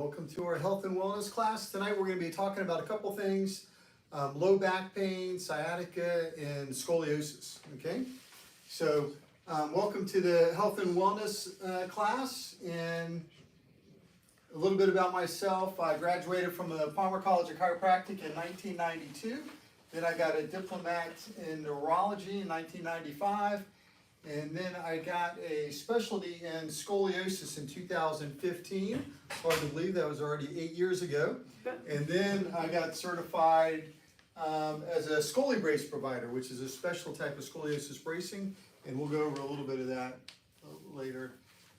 Welcome to our health and wellness class. Tonight we're going to be talking about a couple things, low back pain, sciatica, and scoliosis, okay? So welcome to the health and wellness class, and a little bit about myself. I graduated from the Palmer College of Chiropractic in 1992. Then I got a diplomat in neurology in 1995. And then I got a specialty in scoliosis in 2015. Hard to believe that was already 8 years ago. And then I got certified as a Scoli brace provider, which is a special type of scoliosis bracing. And we'll go over a little bit of that later.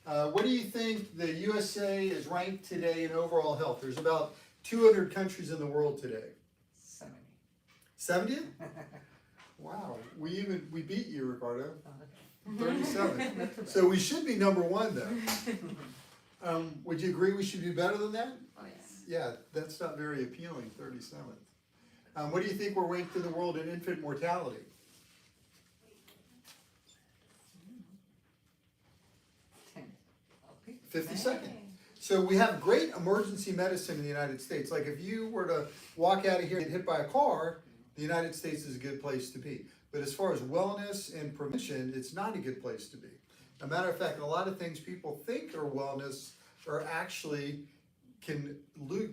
What do you think the USA is ranked today in overall health? There's about 200 countries in the world today. 70. 70? Wow, we beat you, Ricardo. 37. So we should be number one, though. Would you agree we should do better than that? Oh, yes. Yeah, that's not very appealing, 37th. What do you think we're ranked in the world in infant mortality? 52nd. So we have great emergency medicine in the United States. Like if you were to walk out of here and get hit by a car, the United States is a good place to be. But as far as wellness and prevention, it's not a good place to be. As a matter of fact, a lot of things people think are wellness are actually can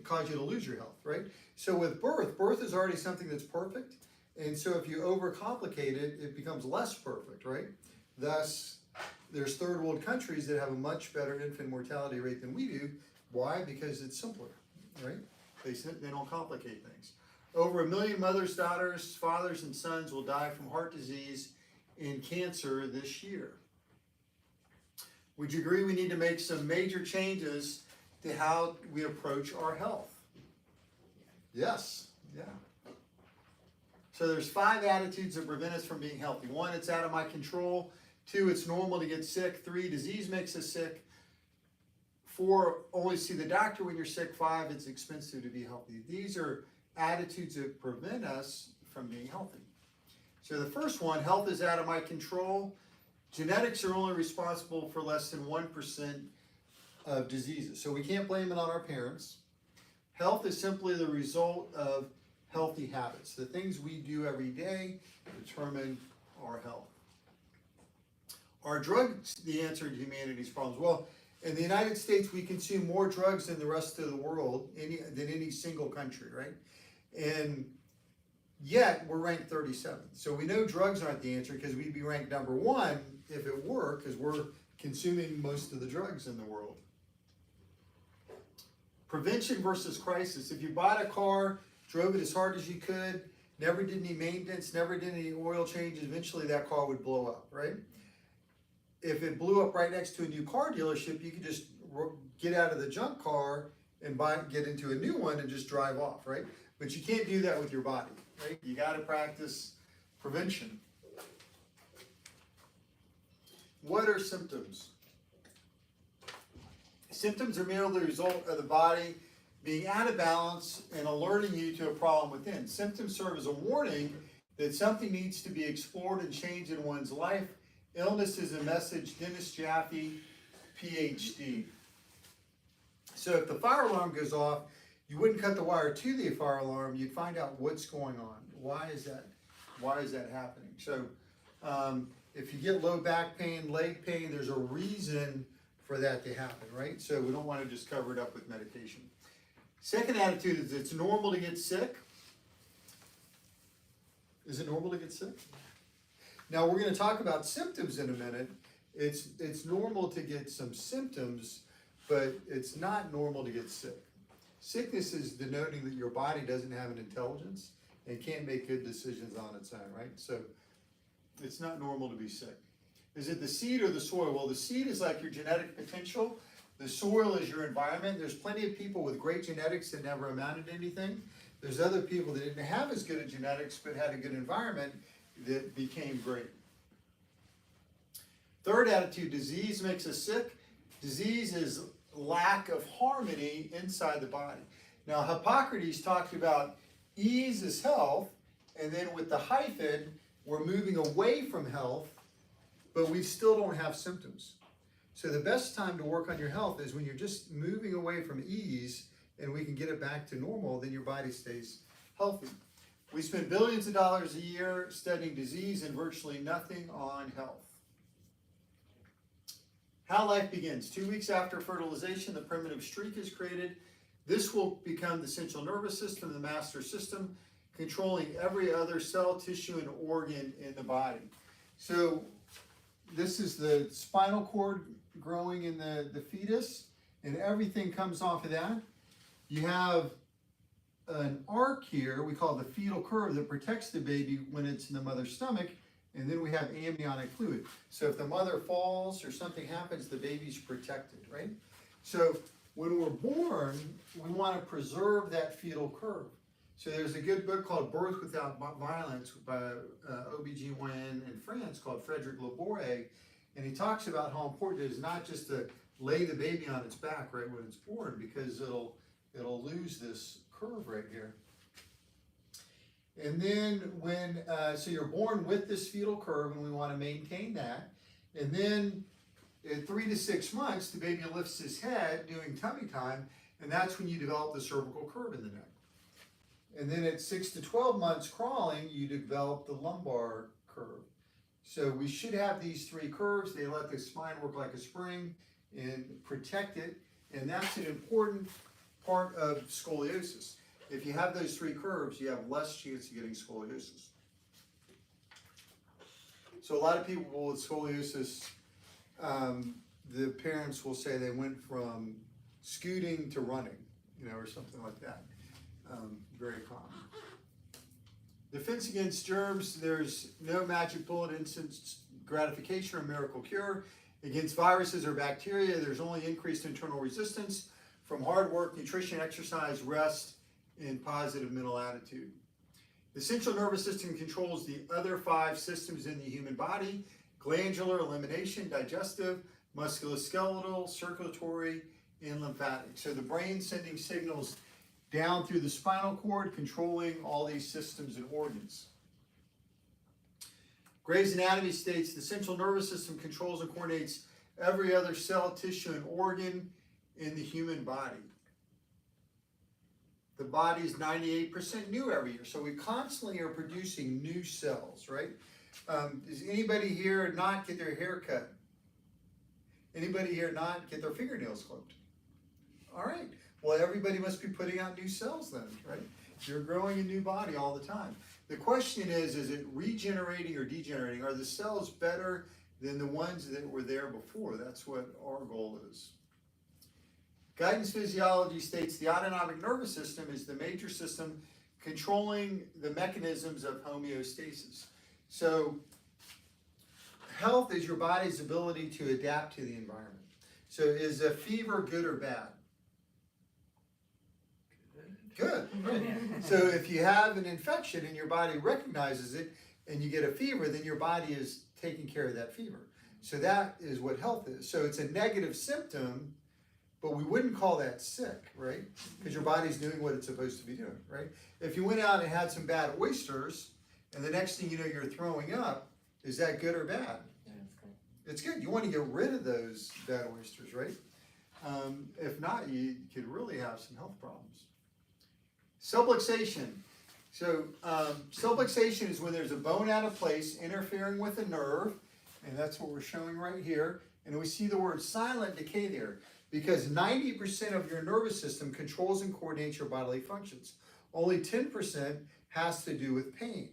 cause you to lose your health, right? So with birth is already something that's perfect. And so if you overcomplicate it, it becomes less perfect, right? Thus, there's third world countries that have a much better infant mortality rate than we do. Why? Because it's simpler, right? They don't complicate things. Over 1 million mothers, daughters, fathers, and sons will die from heart disease and cancer this year. Would you agree we need to make some major changes to how we approach our health? Yes, yeah. So there's 5 attitudes that prevent us from being healthy. 1, it's out of my control. 2, it's normal to get sick. 3, disease makes us sick. 4, only see the doctor when you're sick. 5, it's expensive to be healthy. These are attitudes that prevent us from being healthy. So the first one, health is out of my control. Genetics are only responsible for less than 1% of diseases. So we can't blame it on our parents. Health is simply the result of healthy habits. The things we do every day determine our health. Are drugs the answer to humanity's problems? Well, in the United States, we consume more drugs than the rest of the world, than any single country, right? And yet, we're ranked 37th. So we know drugs aren't the answer because we'd be ranked number 1 if it were, because we're consuming most of the drugs in the world. Prevention versus crisis. If you bought a car, drove it as hard as you could, never did any maintenance, never did any oil changes, eventually that car would blow up, right? If it blew up right next to a new car dealership, you could just get out of the junk car and get into a new one and just drive off, right? But you can't do that with your body, right? You got to practice prevention. What are symptoms? Symptoms are merely the result of the body being out of balance and alerting you to a problem within. Symptoms serve as a warning that something needs to be explored and changed in one's life. Illness is a message. Dennis Jaffe, PhD. So if the fire alarm goes off, you wouldn't cut the wire to the fire alarm. You'd find out what's going on. Why is that happening? So if you get low back pain, leg pain, there's a reason for that to happen, right? So we don't want to just cover it up with medication. Second attitude is it's normal to get sick. Is it normal to get sick? Now we're going to talk about symptoms in a minute. It's normal to get some symptoms, but it's not normal to get sick. Sickness is denoting that your body doesn't have an intelligence and can't make good decisions on its own, right? So it's not normal to be sick. Is it the seed or the soil? Well, the seed is like your genetic potential. The soil is your environment. There's plenty of people with great genetics that never amounted to anything. There's other people that didn't have as good a genetics but had a good environment that became great. Third attitude, disease makes us sick. Disease is lack of harmony inside the body. Now, Hippocrates talked about ease is health, and then with the hyphen, we're moving away from health, but we still don't have symptoms. So the best time to work on your health is when you're just moving away from ease and we can get it back to normal, then your body stays healthy. We spend billions of dollars a year studying disease and virtually nothing on health. How life begins. 2 weeks after fertilization, the primitive streak is created. This will become the central nervous system, the master system, controlling every other cell, tissue, and organ in the body. So this is the spinal cord growing in the fetus, and everything comes off of that. You have an arc here, we call it the fetal curve, that protects the baby when it's in the mother's stomach, and then we have amniotic fluid. So if the mother falls or something happens, the baby's protected, right? So when we're born, we want to preserve that fetal curve. So there's a good book called Birth Without Violence by OBGYN in France called Frederick Labouré, and he talks about how important it is not just to lay the baby on its back right when it's born, because it'll lose this curve right here. And then when, so you're born with this fetal curve, and we want to maintain that. And then at 3 to 6 months, the baby lifts his head doing tummy time, and that's when you develop the cervical curve in the neck. And then at 6 to 12 months crawling, you develop the lumbar curve. So we should have these 3 curves. They let the spine work like a spring and protect it. And that's an important part of scoliosis. If you have those 3 curves, you have less chance of getting scoliosis. So a lot of people with scoliosis, the parents will say they went from scooting to running, or something like that. Very common. Defense against germs, there's no magic bullet, instant gratification, or miracle cure. Against viruses or bacteria, there's only increased internal resistance from hard work, nutrition, exercise, rest, and positive mental attitude. The central nervous system controls the other 5 systems in the human body: glandular, elimination, digestive, musculoskeletal, circulatory, and lymphatic. So the brain sending signals down through the spinal cord, controlling all these systems and organs. Gray's Anatomy states the central nervous system controls and coordinates every other cell, tissue, and organ in the human body. The body is 98% new every year, so we constantly are producing new cells, right? Does anybody here not get their hair cut? Anybody here not get their fingernails clipped? All right. Well, everybody must be putting out new cells then, right? You're growing a new body all the time. The question is it regenerating or degenerating? Are the cells better than the ones that were there before? That's what our goal is. Guidance physiology states the autonomic nervous system is the major system controlling the mechanisms of homeostasis. So health is your body's ability to adapt to the environment. So is a fever good or bad? Good. So if you have an infection and your body recognizes it and you get a fever, then your body is taking care of that fever. So that is what health is. So it's a negative symptom, but we wouldn't call that sick, right? Because your body's doing what it's supposed to be doing, right? If you went out and had some bad oysters and the next thing you know you're throwing up, is that good or bad? Yeah, it's good. It's good. You want to get rid of those bad oysters, right? If not, you could really have some health problems. Subluxation. So subluxation is when there's a bone out of place interfering with a nerve, and that's what we're showing right here. And we see the word silent decay there because 90% of your nervous system controls and coordinates your bodily functions. Only 10% has to do with pain.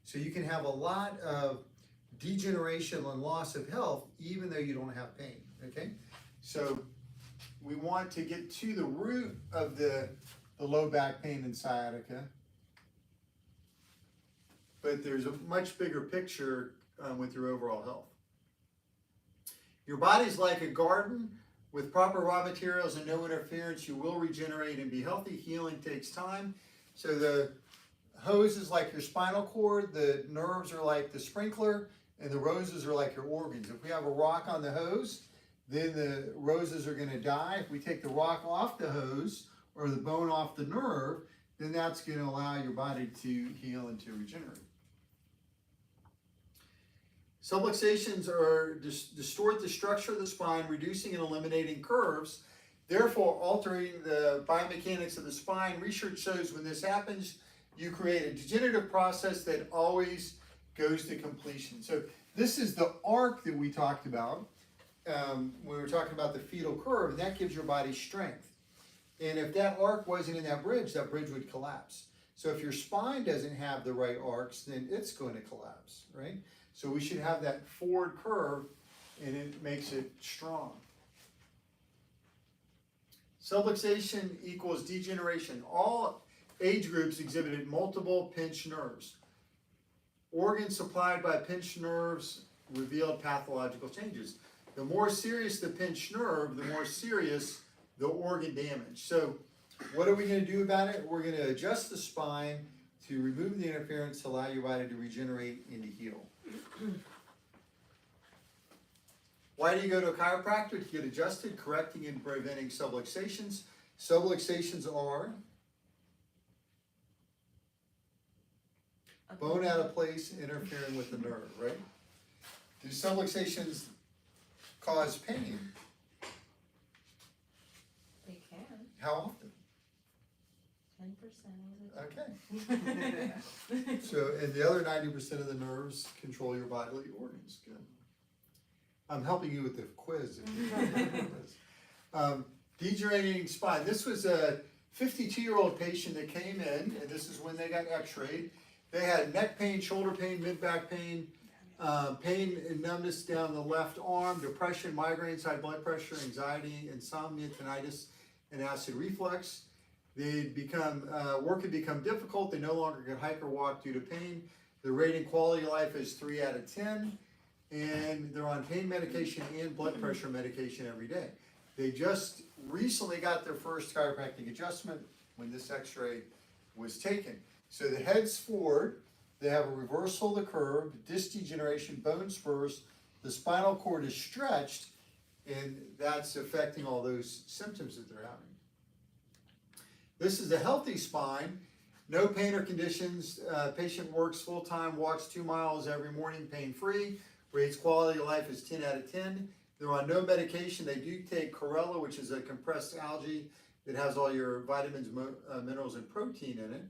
So you can have a lot of degeneration and loss of health even though you don't have pain, okay? So we want to get to the root of the low back pain and sciatica. But there's a much bigger picture with your overall health. Your body's like a garden. With proper raw materials and no interference, you will regenerate and be healthy. Healing takes time. So the hose is like your spinal cord, the nerves are like the sprinkler, and the roses are like your organs. If we have a rock on the hose, then the roses are going to die. If we take the rock off the hose or the bone off the nerve, then that's going to allow your body to heal and to regenerate. Subluxations are distort the structure of the spine, reducing and eliminating curves, therefore altering the biomechanics of the spine. Research shows when this happens, you create a degenerative process that always goes to completion. So this is the arc that we talked about when we were talking about the fetal curve, and that gives your body strength. And if that arc wasn't in that bridge would collapse. So if your spine doesn't have the right arcs, then it's going to collapse, right? So we should have that forward curve, and it makes it strong. Subluxation equals degeneration. All age groups exhibited multiple pinched nerves. Organs supplied by pinched nerves revealed pathological changes. The more serious the pinched nerve, the more serious the organ damage. So what are we going to do about it? We're going to adjust the spine to remove the interference to allow your body to regenerate and to heal. Why do you go to a chiropractor? To get adjusted, correcting and preventing subluxations. Subluxations are bone out of place interfering with the nerve, right? Do subluxations cause pain? They can. How often? 10% of the time. Okay. So, and the other 90% of the nerves control your bodily organs. Good. I'm helping you with the quiz. Degenerating spine. This was a 52-year-old patient that came in, and this is when they got x-rayed. They had neck pain, shoulder pain, mid-back pain, pain and numbness down the left arm, depression, migraines, high blood pressure, anxiety, insomnia, tinnitus, and acid reflux. They'd become, work had become difficult. They no longer could hike or walk due to pain. The rating quality of life is 3 out of 10. And they're on pain medication and blood pressure medication every day. They just recently got their first chiropractic adjustment when this x-ray was taken. So the head's forward, they have a reversal of the curve, disc degeneration, bone spurs, the spinal cord is stretched, and that's affecting all those symptoms that they're having. This is a healthy spine, no pain or conditions. Patient works full-time, walks 2 miles every morning pain-free. Rates quality of life is 10 out of 10. They're on no medication. They do take chlorella, which is a compressed algae that has all your vitamins, minerals, and protein in it,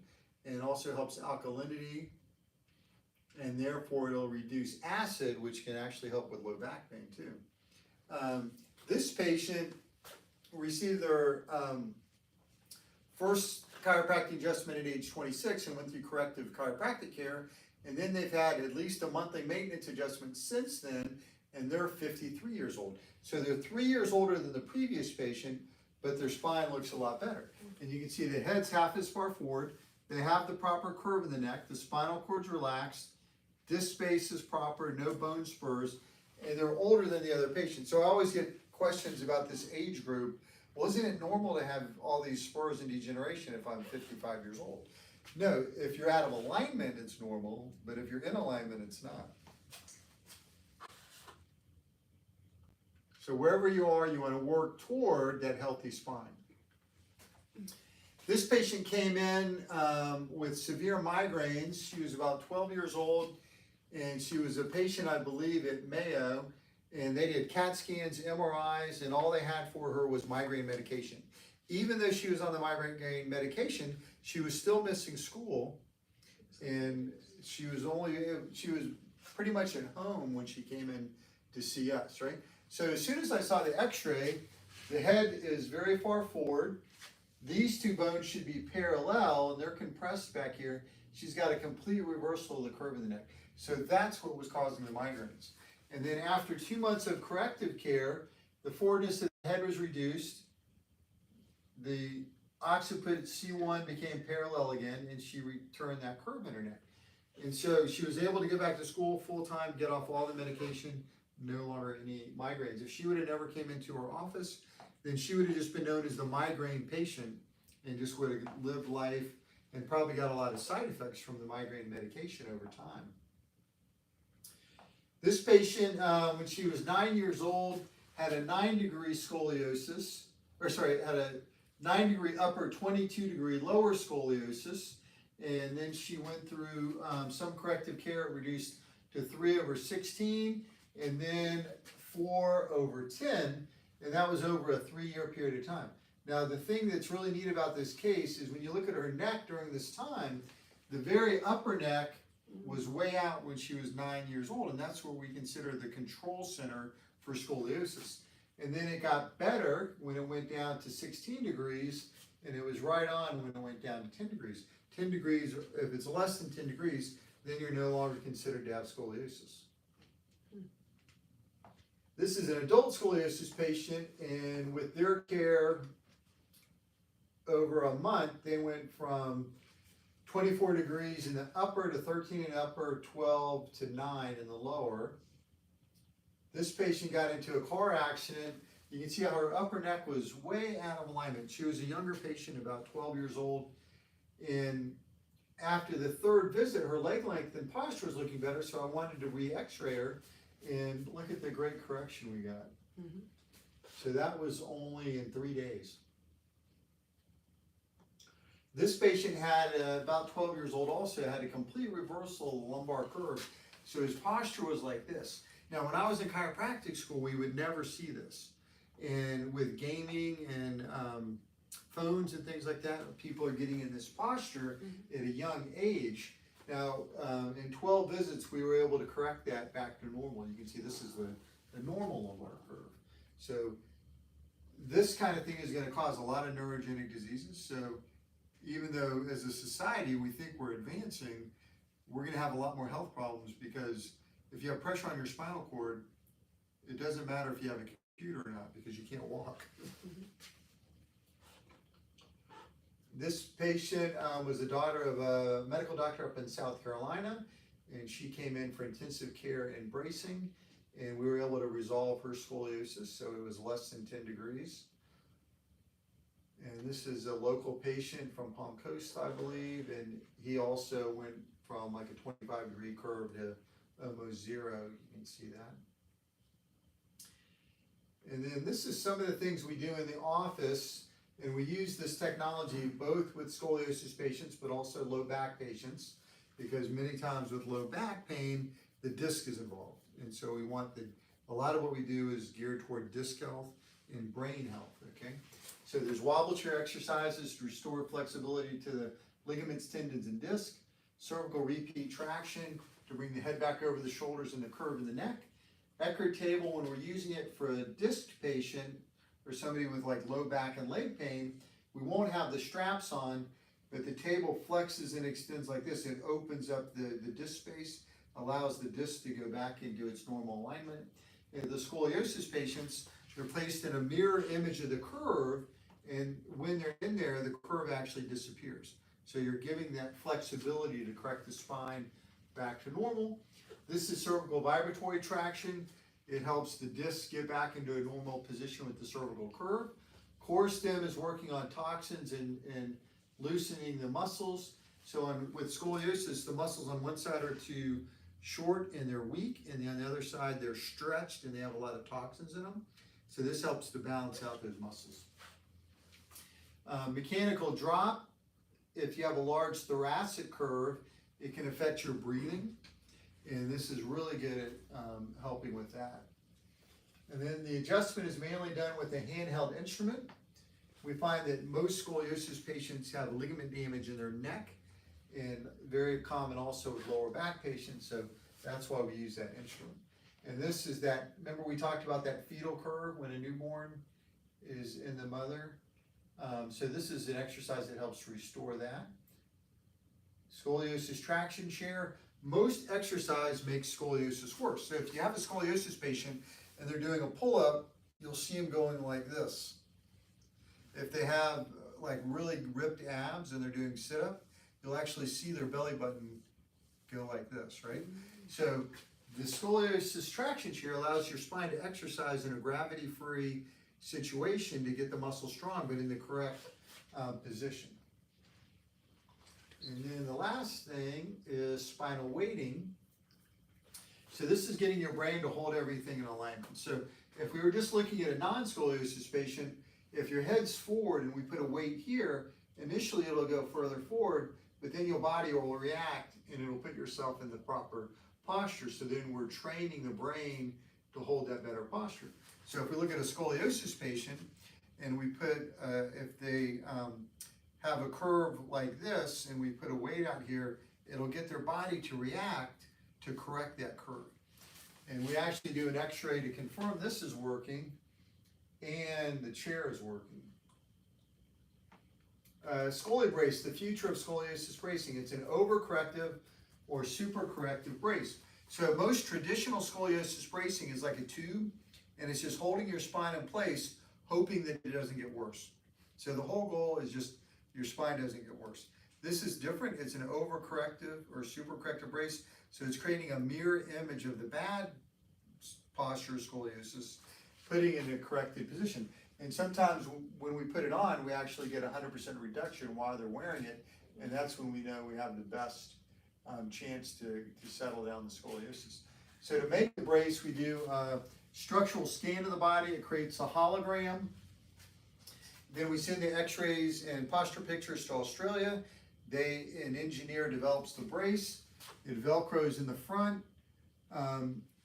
and also helps alkalinity, and therefore it'll reduce acid, which can actually help with low back pain too. This patient received their first chiropractic adjustment at age 26 and went through corrective chiropractic care. And then they've had at least a monthly maintenance adjustment since then, and they're 53 years old. So they're 3 years older than the previous patient, but their spine looks a lot better. And you can see the head's half as far forward. They have the proper curve in the neck. The spinal cord's relaxed. Disc space is proper, no bone spurs, and they're older than the other patients. So I always get questions about this age group. Well, isn't it normal to have all these spurs and degeneration if I'm 55 years old? No, if you're out of alignment, it's normal, but if you're in alignment, it's not. So wherever you are, you want to work toward that healthy spine. This patient came in with severe migraines. She was about 12 years old, and she was a patient, I believe, at Mayo, and they did CAT scans, MRIs, and all they had for her was migraine medication. Even though she was on the migraine medication, she was still missing school, and she was pretty much at home when she came in to see us, right? So as soon as I saw the x-ray, the head is very far forward. These two bones should be parallel, and they're compressed back here. She's got a complete reversal of the curve of the neck. So that's what was causing the migraines. And then after 2 months of corrective care, the forwardness of the head was reduced. The occiput C1 became parallel again, and she returned that curve in her neck. And so she was able to get back to school full-time, get off all the medication, no longer any migraines. If she would have never came into our office, then she would have just been known as the migraine patient and just would have lived life and probably got a lot of side effects from the migraine medication over time. This patient, when she was 9 years old, had a 9-degree scoliosis, had a 9-degree upper, 22-degree lower scoliosis, and then she went through some corrective care. It reduced to 3/16, and then 4/10, and that was over a 3-year period of time. Now, the thing that's really neat about this case is when you look at her neck during this time, the very upper neck was way out when she was 9 years old, and that's what we consider the control center for scoliosis. And then it got better when it went down to 16 degrees, and it was right on when it went down to 10 degrees. 10 degrees, if it's less than 10 degrees, then you're no longer considered to have scoliosis. This is an adult scoliosis patient, and with their care over a month, they went from 24 degrees in the upper to 13 in the upper, 12 to 9 in the lower. This patient got into a car accident. You can see how her upper neck was way out of alignment. She was a younger patient, about 12 years old. And after the third visit, her leg length and posture was looking better, so I wanted to re-x-ray her. And look at the great correction we got. So that was only in 3 days. This patient had, about 12 years old also, had a complete reversal of the lumbar curve. So his posture was like this. Now, when I was in chiropractic school, we would never see this. And with gaming and phones and things like that, people are getting in this posture at a young age. Now, in 12 visits, we were able to correct that back to normal. You can see this is the normal lumbar curve. So this kind of thing is going to cause a lot of neurogenic diseases. So even though as a society we think we're advancing, we're going to have a lot more health problems, because if you have pressure on your spinal cord, it doesn't matter if you have a computer or not, because you can't walk. This patient was the daughter of a medical doctor up in South Carolina, and she came in for intensive care and bracing, and we were able to resolve her scoliosis, so it was less than 10 degrees. And this is a local patient from Palm Coast, I believe, and he also went from like a 25-degree curve to almost 0. You can see that. And then this is some of the things we do in the office, and we use this technology both with scoliosis patients but also low back patients, because many times with low back pain, the disc is involved. And so we want a lot of what we do is geared toward disc health and brain health, okay? So there's wobble chair exercises to restore flexibility to the ligaments, tendons, and disc. Cervical repeat traction to bring the head back over the shoulders and the curve in the neck. Eckert table, when we're using it for a disc patient or somebody with like low back and leg pain, we won't have the straps on, but the table flexes and extends like this. It opens up the disc space, allows the disc to go back into its normal alignment. And the scoliosis patients, they're placed in a mirror image of the curve, and when they're in there, the curve actually disappears. So you're giving that flexibility to correct the spine back to normal. This is cervical vibratory traction. It helps the disc get back into a normal position with the cervical curve. Core stem is working on toxins and loosening the muscles. So with scoliosis, the muscles on one side are too short and they're weak, and on the other side they're stretched and they have a lot of toxins in them. So this helps to balance out those muscles. Mechanical drop. If you have a large thoracic curve, it can affect your breathing, and this is really good at helping with that. And then the adjustment is mainly done with a handheld instrument. We find that most scoliosis patients have ligament damage in their neck, and very common also with lower back patients, so that's why we use that instrument. And this is that, remember we talked about that fetal curve when a newborn is in the mother? So this is an exercise that helps restore that. Scoliosis traction chair. Most exercise makes scoliosis worse. So if you have a scoliosis patient and they're doing a pull-up, you'll see them going like this. If they have like really ripped abs and they're doing sit-up, you'll actually see their belly button go like this, right? So the scoliosis traction chair allows your spine to exercise in a gravity-free situation to get the muscle strong, but in the correct position. And then the last thing is spinal weighting. So this is getting your brain to hold everything in alignment. So if we were just looking at a non-scoliosis patient, if your head's forward and we put a weight here, initially it'll go further forward, but then your body will react and it'll put yourself in the proper posture. So then we're training the brain to hold that better posture. So if we look at a scoliosis patient and we put, if they have a curve like this and we put a weight out here, it'll get their body to react to correct that curve. And we actually do an x-ray to confirm this is working and the chair is working. Scoli-brace, the future of scoliosis bracing. It's an overcorrective or supercorrective brace. So most traditional scoliosis bracing is like a tube, and it's just holding your spine in place, hoping that it doesn't get worse. So the whole goal is just your spine doesn't get worse. This is different. It's an overcorrective or supercorrective brace. So it's creating a mirror image of the bad posture scoliosis, putting it in a corrected position. And sometimes when we put it on, we actually get 100% reduction while they're wearing it. And that's when we know we have the best chance to settle down the scoliosis. So to make the brace, we do a structural scan of the body. It creates a hologram. Then we send the x-rays and posture pictures to Australia. An engineer develops the brace. It velcros in the front.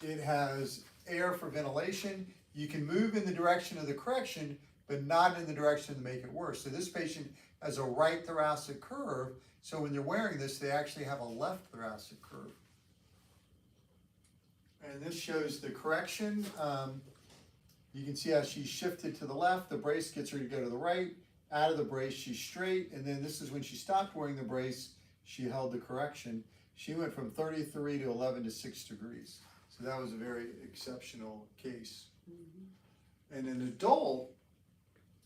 It has air for ventilation. You can move in the direction of the correction, but not in the direction to make it worse. So this patient has a right thoracic curve. So when they're wearing this, they actually have a left thoracic curve. And this shows the correction. You can see how she's shifted to the left. The brace gets her to go to the right. Out of the brace, she's straight. And then this is when she stopped wearing the brace, she held the correction. She went from 33 to 11 to 6 degrees. So that was a very exceptional case. And an adult,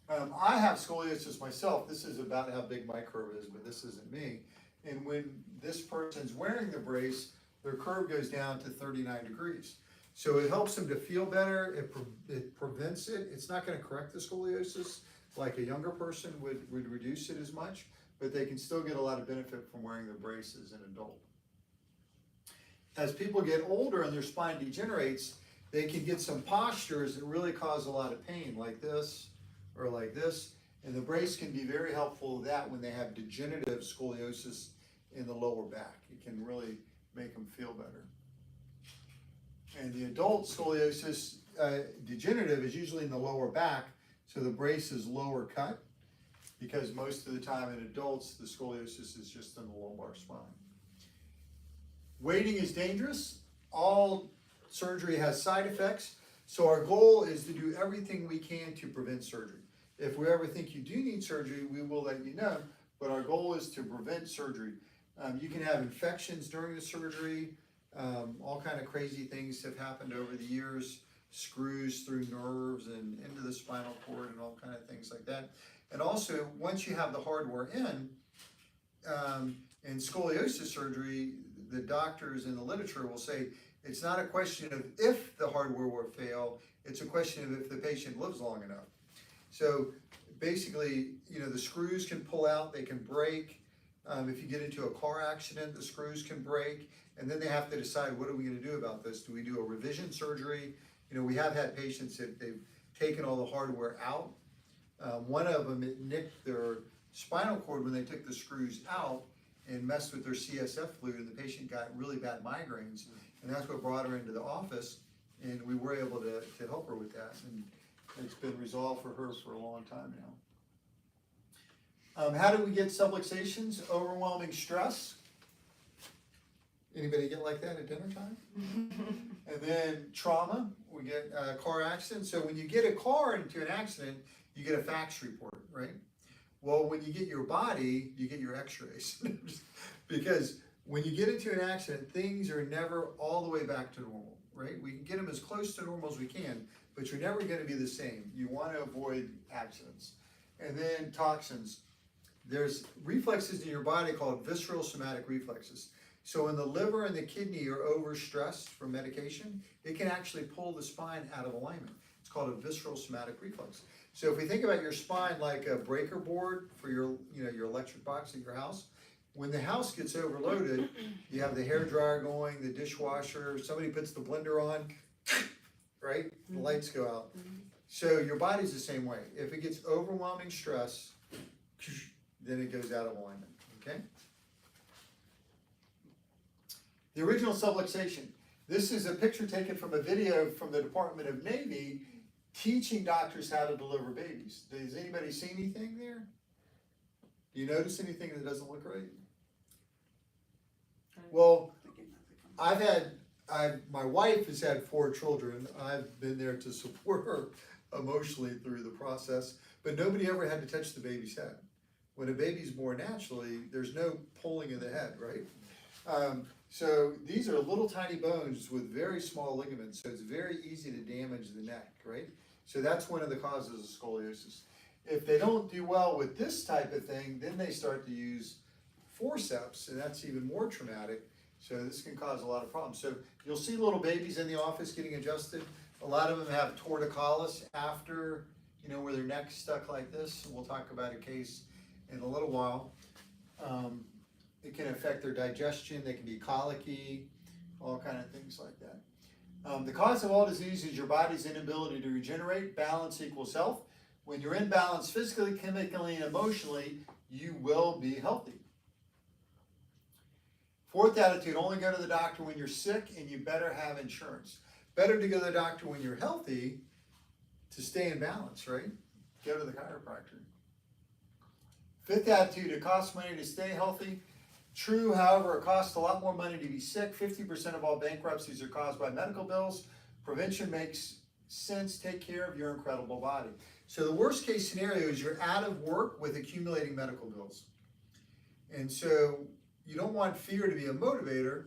I have scoliosis myself. This is about how big my curve is, but this isn't me. And when this person's wearing the brace, their curve goes down to 39 degrees. So it helps them to feel better. It prevents it. It's not going to correct the scoliosis like a younger person would reduce it as much, but they can still get a lot of benefit from wearing the brace as an adult. As people get older and their spine degenerates, they can get some postures that really cause a lot of pain, like this or like this. And the brace can be very helpful with that when they have degenerative scoliosis in the lower back. It can really make them feel better. And the adult scoliosis degenerative is usually in the lower back, so the brace is lower cut, because most of the time in adults, the scoliosis is just in the lumbar spine. Waiting is dangerous. All surgery has side effects, so our goal is to do everything we can to prevent surgery. If we ever think you do need surgery, we will let you know, but our goal is to prevent surgery. You can have infections during the surgery. All kind of crazy things have happened over the years, screws through nerves and into the spinal cord and all kind of things like that. And also, once you have the hardware in scoliosis surgery, the doctors in the literature will say it's not a question of if the hardware will fail, it's a question of if the patient lives long enough. So basically, the screws can pull out, they can break. If you get into a car accident, the screws can break, and then they have to decide, what are we going to do about this? Do we do a revision surgery? We have had patients that they've taken all the hardware out. One of them, it nicked their spinal cord when they took the screws out and messed with their CSF fluid, and the patient got really bad migraines, and that's what brought her into the office, and we were able to help her with that, and it's been resolved for her for a long time now. How do we get subluxations? Overwhelming stress. Anybody get like that at dinner time? And then trauma, we get a car accident. So when you get a car into an accident, you get a fax report, right? Well, when you get your body, you get your x-rays. Because when you get into an accident, things are never all the way back to normal, right? We can get them as close to normal as we can, but you're never going to be the same. You want to avoid accidents. And then toxins. There's reflexes in your body called visceral somatic reflexes. So when the liver and the kidney are overstressed from medication, it can actually pull the spine out of alignment. It's called a visceral somatic reflex. So if we think about your spine like a breaker board for your electric box at your house, when the house gets overloaded, you have the hair dryer going, the dishwasher, somebody puts the blender on, right? The lights go out. So your body's the same way. If it gets overwhelming stress, then it goes out of alignment, okay? The original subluxation. This is a picture taken from a video from the Department of Navy teaching doctors how to deliver babies. Does anybody see anything there? Do you notice anything that doesn't look right? Well, my wife has had 4 children. I've been there to support her emotionally through the process, but nobody ever had to touch the baby's head. When a baby's born naturally, there's no pulling of the head, right? So these are little tiny bones with very small ligaments, so it's very easy to damage the neck, right? So that's one of the causes of scoliosis. If they don't do well with this type of thing, then they start to use forceps, and that's even more traumatic. So this can cause a lot of problems. So you'll see little babies in the office getting adjusted. A lot of them have torticollis after, where their neck's stuck like this. We'll talk about a case in a little while. It can affect their digestion. They can be colicky, all kind of things like that. The cause of all disease is your body's inability to regenerate. Balance equals health. When you're in balance physically, chemically, and emotionally, you will be healthy. 4th attitude, only go to the doctor when you're sick, and you better have insurance. Better to go to the doctor when you're healthy to stay in balance, right? Go to the chiropractor. 5th attitude, it costs money to stay healthy. True, however, it costs a lot more money to be sick. 50% of all bankruptcies are caused by medical bills. Prevention makes sense. Take care of your incredible body. So the worst case scenario is you're out of work with accumulating medical bills. And so you don't want fear to be a motivator,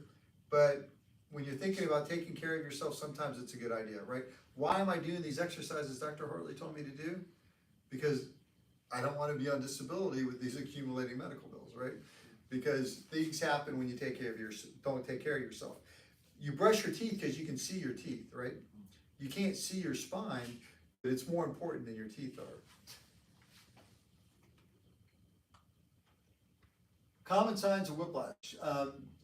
but when you're thinking about taking care of yourself, sometimes it's a good idea, right? Why am I doing these exercises Dr. Hartley told me to do? Because I don't want to be on disability with these accumulating medical bills, right? Because things happen when you don't take care of yourself. You brush your teeth because you can see your teeth, right? You can't see your spine, but it's more important than your teeth are. Common signs of whiplash.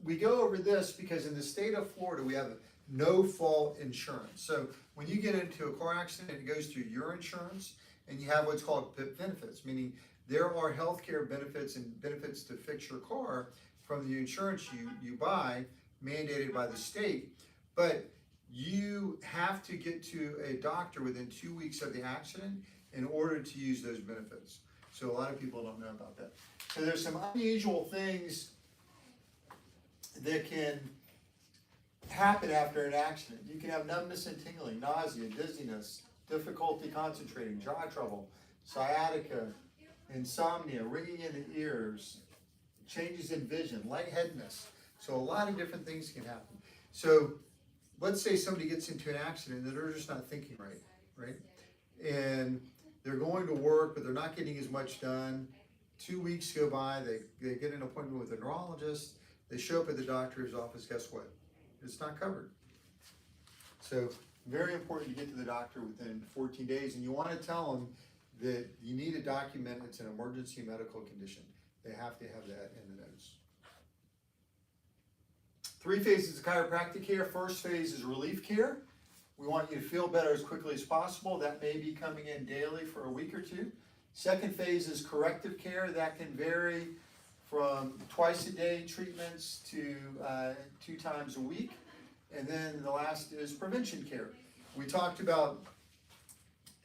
We go over this because in the state of Florida, we have no-fault insurance. So when you get into a car accident, it goes through your insurance, and you have what's called PIP benefits, meaning there are healthcare benefits and benefits to fix your car from the insurance you buy, mandated by the state, but you have to get to a doctor within 2 weeks of the accident in order to use those benefits. So a lot of people don't know about that. So there's some unusual things that can happen after an accident. You can have numbness and tingling, nausea, dizziness, difficulty concentrating, jaw trouble, sciatica, insomnia, ringing in the ears, changes in vision, lightheadedness. So a lot of different things can happen. So let's say somebody gets into an accident and they're just not thinking right? And they're going to work, but they're not getting as much done. 2 weeks go by, they get an appointment with a neurologist, they show up at the doctor's office, guess what? It's not covered. So very important to get to the doctor within 14 days, and you want to tell them that you need to document it's an emergency medical condition. They have to have that in the notes. 3 phases of chiropractic care. First phase is relief care. We want you to feel better as quickly as possible. That may be coming in daily for a week or 2. Second phase is corrective care. That can vary from twice-a-day treatments to 2 times a week. And then the last is prevention care. We talked about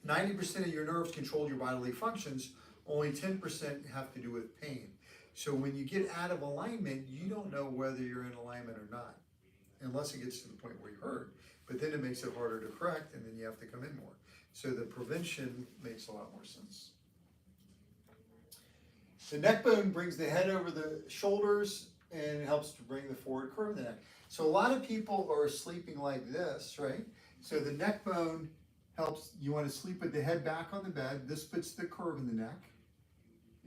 90% of your nerves control your bodily functions, only 10% have to do with pain. So when you get out of alignment, you don't know whether you're in alignment or not, unless it gets to the point where you hurt. But then it makes it harder to correct, and then you have to come in more. So the prevention makes a lot more sense. The neck bone brings the head over the shoulders, and it helps to bring the forward curve of the neck. So a lot of people are sleeping like this, right? So the neck bone helps. You want to sleep with the head back on the bed. This puts the curve in the neck.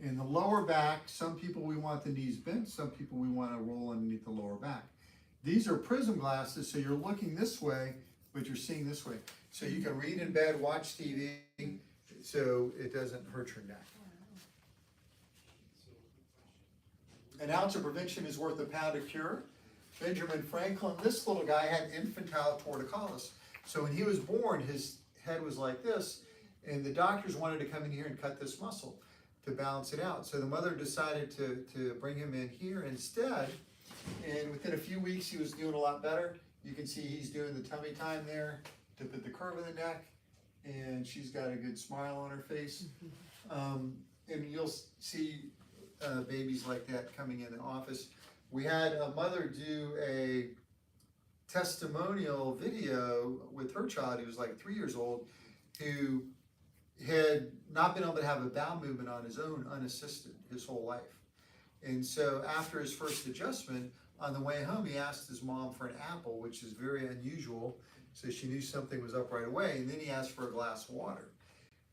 In the lower back, some people we want the knees bent, some people we want to roll underneath the lower back. These are prism glasses, so you're looking this way, but you're seeing this way. So you can read in bed, watch TV, so it doesn't hurt your neck. An ounce of prevention is worth a pound of cure. Benjamin Franklin, this little guy had infantile torticollis. So when he was born, his head was like this, and the doctors wanted to come in here and cut this muscle to balance it out. So the mother decided to bring him in here instead, And within a few weeks, he was doing a lot better. You can see he's doing the tummy time there to put the curve in the neck, and she's got a good smile on her face. And you'll see babies like that coming in the office. We had a mother do a testimonial video with her child, who was like 3 years old, who had not been able to have a bowel movement on his own unassisted his whole life. And so after his first adjustment, on the way home, he asked his mom for an apple, which is very unusual. So she knew something was up right away. And then he asked for a glass of water.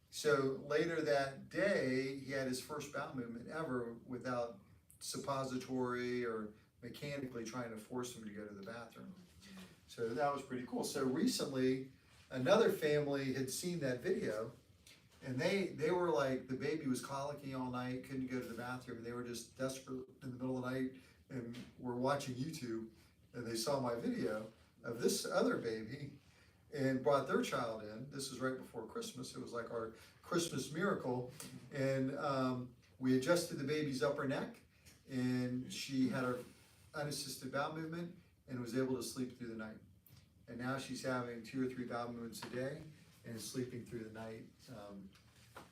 So later that day, he had his first bowel movement ever without suppository or mechanically trying to force him to go to the bathroom. So that was pretty cool. So recently, another family had seen that video, and they were like, the baby was colicky all night, couldn't go to the bathroom, and they were just desperate in the middle of the night, and were watching YouTube, and they saw my video of this other baby, and brought their child in. This was right before Christmas. It was like our Christmas miracle, and we adjusted the baby's upper neck, and she had her unassisted bowel movement and was able to sleep through the night. And now she's having 2 or 3 bowel movements a day and sleeping through the night,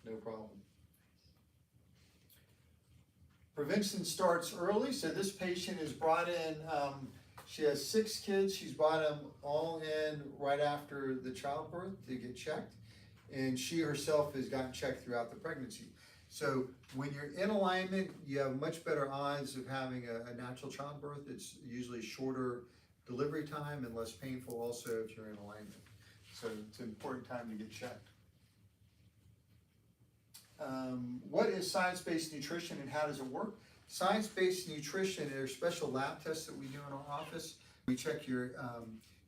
no problem. Prevention starts early. So this patient is brought in, she has 6 kids. She's brought them all in right after the childbirth to get checked. And she herself has gotten checked throughout the pregnancy. So when you're in alignment, you have much better odds of having a natural childbirth. It's usually shorter delivery time and less painful also if you're in alignment. So it's an important time to get checked. What is science-based nutrition and how does it work? Science-based nutrition are special lab tests that we do in our office. We check your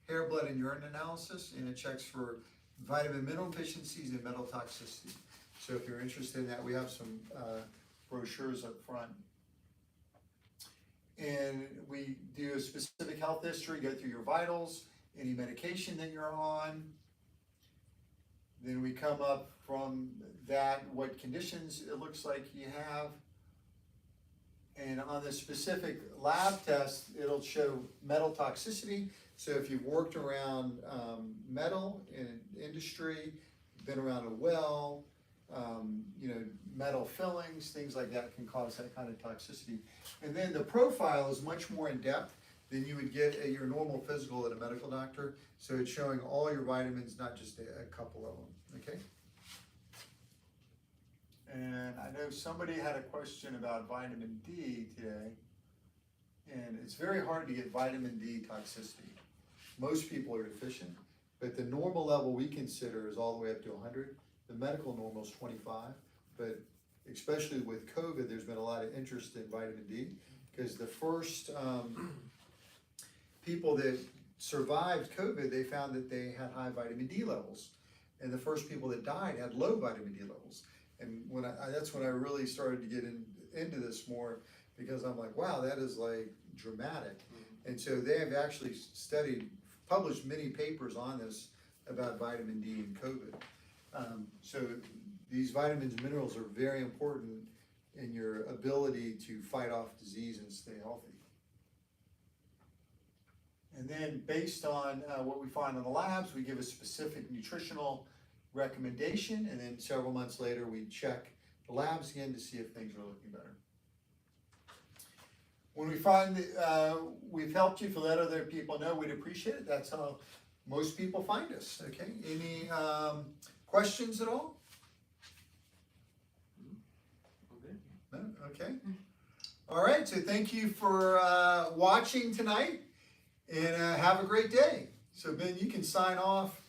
hair, blood, and urine analysis, and it checks for vitamin mineral deficiencies and metal toxicity. So if you're interested in that, we have some brochures up front. And we do a specific health history, go through your vitals, any medication that you're on. Then we come up from that, what conditions it looks like you have. And on the specific lab test, it'll show metal toxicity. So if you've worked around metal in industry, been around a well, metal fillings, things like that can cause that kind of toxicity. And then the profile is much more in depth than you would get at your normal physical at a medical doctor. So it's showing all your vitamins, not just a couple of them, okay? And I know somebody had a question about vitamin D today, and it's very hard to get vitamin D toxicity. Most people are deficient, but the normal level we consider is all the way up to 100. The medical normal is 25, but especially with COVID, there's been a lot of interest in vitamin D because the first people that survived COVID, they found that they had high vitamin D levels, and the first people that died had low vitamin D levels. And that's when I really started to get into this more, because I'm like, wow, that is like dramatic. And so they have actually published many papers on this about vitamin D and COVID. So these vitamins and minerals are very important in your ability to fight off disease and stay healthy. And then based on what we find in the labs, we give a specific nutritional recommendation, and then several months later we check the labs again to see if things are looking better. When we find that we've helped you, if you let other people know, we'd appreciate it. That's how most people find us, okay? Any questions at all? No? Okay. All right, so thank you for watching tonight, and have a great day. So Ben, you can sign off